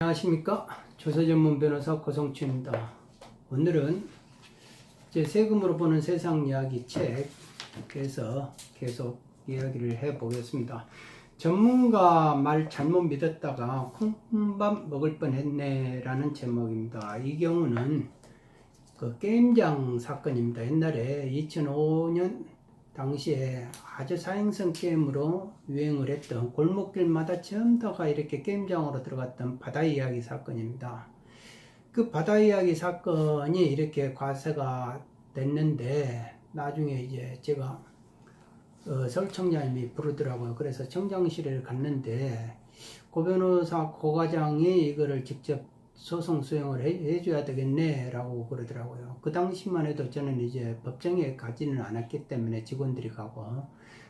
안녕하십니까. 조세전문 변호사 고성춘입니다. 오늘은 제 세금으로 보는 세상 이야기 책에서 계속 이야기를 해 보겠습니다. 전문가 말 잘못 믿었다가 콩밥 먹을 뻔했네 라는 제목입니다. 이 경우는 그 게임장 사건입니다. 옛날에 2005년 당시에 아주 사행성 게임으로 유행을 했던 골목길마다 전부 다가 이렇게 게임장으로 들어갔던 바다 이야기 사건입니다. 그 바다 이야기 사건이 이렇게 과세가 됐는데 나중에 이제 제가 서울청장님이 부르더라고요. 그래서 청장실에 갔는데 고 변호사 고 과장이 이거를 직접 소송 수행을 해줘야 되겠네 라고 그러더라고요. 그 당시만 해도 저는 이제 법정에 가지는 않았기 때문에 직원들이 가고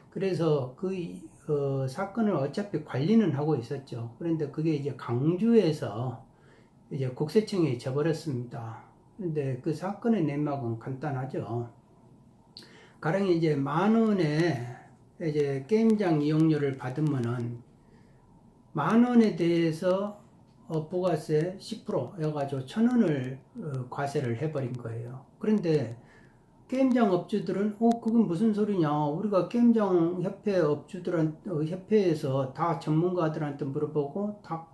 그래서 그 사건을 어차피 관리는 하고 있었죠. 그런데 그게 이제 강주에서 이제 국세청에 져버렸습니다. 근데 그 사건의 내막은 간단하죠. 가령 이제 10,000원에 이제 게임장 이용료를 받으면은 10,000원에 대해서 부가세 10% 해가지고 1,000원을 과세를 해버린 거예요. 그런데 게임장 업주들은 그건 무슨 소리냐, 우리가 게임장 협회 협회에서 다 전문가들한테 물어보고 다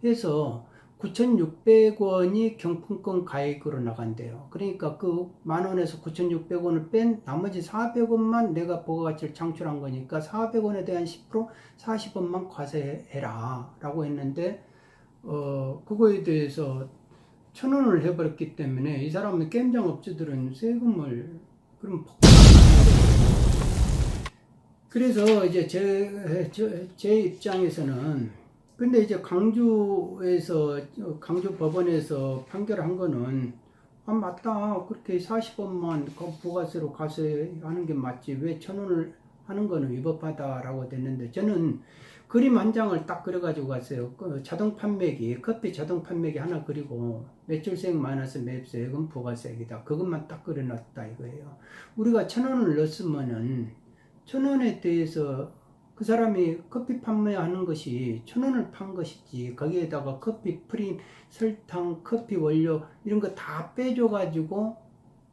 해서 9,600원이 경품권 가액으로 나간대요. 그러니까 그 10,000원에서 9,600원을 뺀 나머지 400원만 내가 부가가치를 창출한 거니까 400원에 대한 10% 40원만 과세해라 라고 했는데 그거에 대해서 1,000원을 해버렸기 때문에 이 사람은 게임장 업주들은 세금을 그럼 그래서 이제 제 입장에서는 근데 이제 강주 법원에서 판결한 거는 맞다, 그렇게 40원만 부가세로 과세하는 게 맞지 왜 1,000원을 하는 거는 위법하다라고 됐는데, 저는 그림 한 장을 딱 그려가지고 갔어요. 그 자동 판매기, 커피 자동 판매기 하나 그리고 매출세액 마이너스 매입세액은 부가세액이다. 그것만 딱 그려놨다 이거예요. 우리가 1,000원을 넣었으면은 1,000원에 대해서 그 사람이 커피 판매하는 것이 1,000원을 판 것이지 거기에다가 커피 프림, 설탕, 커피 원료 이런 거 다 빼줘가지고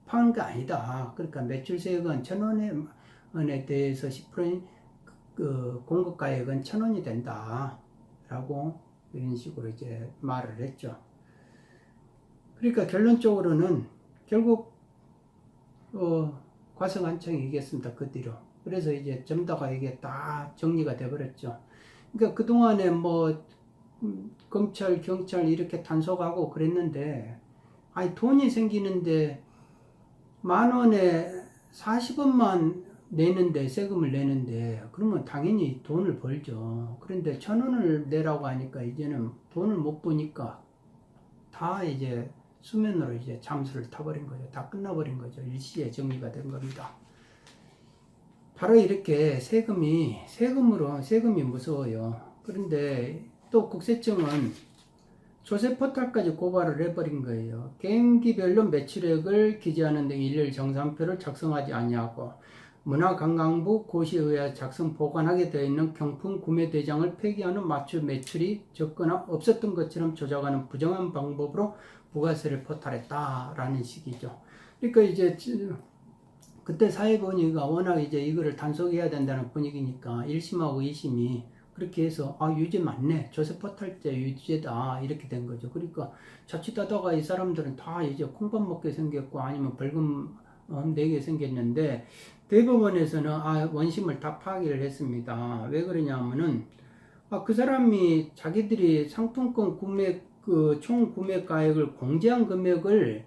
파는 게 아니다. 그러니까 매출세액은 1,000원에 대해서 10%인 그 공급가액은 1,000원이 된다 라고 이런 식으로 이제 말을 했죠. 그러니까 결론적으로는 결국 과세관청이 이겼습니다. 그 뒤로. 그래서 이제 전부 다가 이게 다 정리가 돼 버렸죠. 그러니까 그동안에 뭐 검찰 경찰 이렇게 단속하고 그랬는데 돈이 생기는데 10,000원에 40원만 내는데, 세금을 내는데 그러면 당연히 돈을 벌죠. 그런데 1,000원을 내라고 하니까 이제는 돈을 못 버니까 다 이제 수면으로 이제 잠수를 타버린 거죠. 다 끝나버린 거죠. 일시에 정리가 된 겁니다. 바로 이렇게 세금이 무서워요. 그런데 또 국세청은 조세 포탈까지 고발을 해버린 거예요. 개인기별로 매출액을 기재하는 등 일일 정산표를 작성하지 아니하고 문화관광부 고시의회 작성 보관하게 되어 있는 경품 구매 대장을 폐기하는 매출이 적거나 없었던 것처럼 조작하는 부정한 방법으로 부가세를 포탈했다라는 식이죠. 그러니까 이제 그때 사회본의가 워낙 이제 이거를 단속해야 된다는 분위기니까 1심하고 2심이 그렇게 해서 유죄 맞네, 조세 포탈죄 유죄다 이렇게 된 거죠. 그러니까 자칫하다가 이 사람들은 다 이제 콩밥 먹게 생겼고 아니면 벌금 내게 생겼는데, 대법원에서는 원심을 다 파기를 했습니다. 왜 그러냐면은 그 사람이 자기들이 상품권 총 구매가액을 공제한 금액을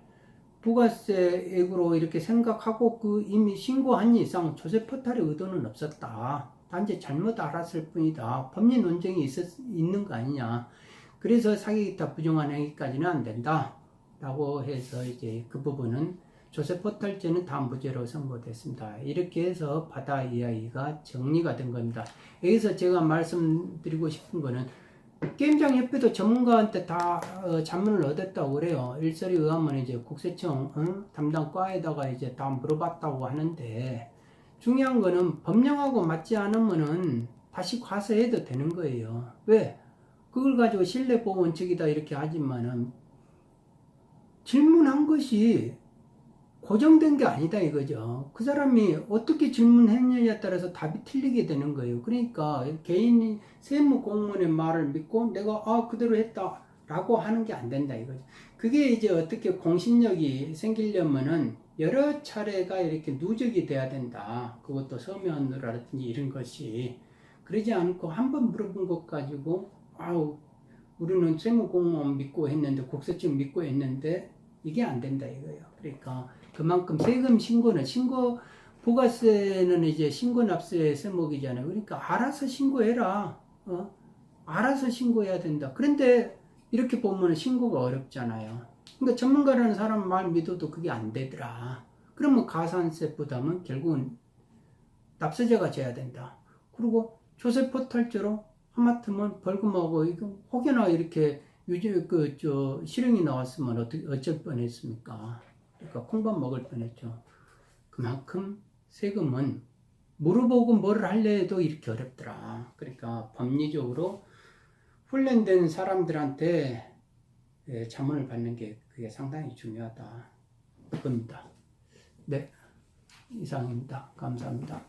부가세액으로 이렇게 생각하고 이미 신고한 이상 조세 포탈의 의도는 없었다. 단지 잘못 알았을 뿐이다. 법리 논쟁이 있는 거 아니냐. 그래서 사기기타 부정한 행위까지는 안 된다. 라고 해서 이제 그 부분은 조세 포탈죄는 다 무죄로 선고됐습니다. 이렇게 해서 바다 이야기가 정리가 된 겁니다. 여기서 제가 말씀드리고 싶은 거는 게임장 협회도 전문가한테 다 자문을 얻었다고 그래요. 일설에 의하면 이제 국세청 담당 과에다가 이제 다 물어봤다고 하는데, 중요한 거는 법령하고 맞지 않으면은 다시 과세해도 되는 거예요. 왜? 그걸 가지고 신뢰보호 원칙이다 이렇게 하지만은 질문한 것이 고정된 게 아니다 이거죠. 그 사람이 어떻게 질문했느냐에 따라서 답이 틀리게 되는 거예요. 그러니까 개인이 세무 공무원의 말을 믿고 내가 그대로 했다 라고 하는 게 안 된다 이거죠. 그게 이제 어떻게 공신력이 생기려면은 여러 차례가 이렇게 누적이 돼야 된다. 그것도 서면으로라든지 이런 것이 그러지 않고 한 번 물어본 것 가지고 우리는 세무 공무원 믿고 했는데 국세청 믿고 했는데 이게 안 된다 이거예요. 그러니까 그만큼 세금 신고는 부가세는 이제 신고 납세 세목이잖아요. 그러니까 알아서 신고해라. 알아서 신고해야 된다. 그런데 이렇게 보면 신고가 어렵잖아요. 그러니까 전문가라는 사람 말 믿어도 그게 안 되더라. 그러면 가산세 부담은 결국은 납세자가 져야 된다. 그리고 조세 포탈죄로 하마터면 벌금하고 이거 혹여나 이렇게 실형이 나왔으면 어쩔 뻔했습니까? 그러니까 콩밥 먹을 뻔했죠. 그만큼 세금은 물어보고 뭘 하려 해도 이렇게 어렵더라. 그러니까 법리적으로 훈련된 사람들한테 자문을 받는 게 그게 상당히 중요하다. 그겁니다. 네, 이상입니다. 감사합니다.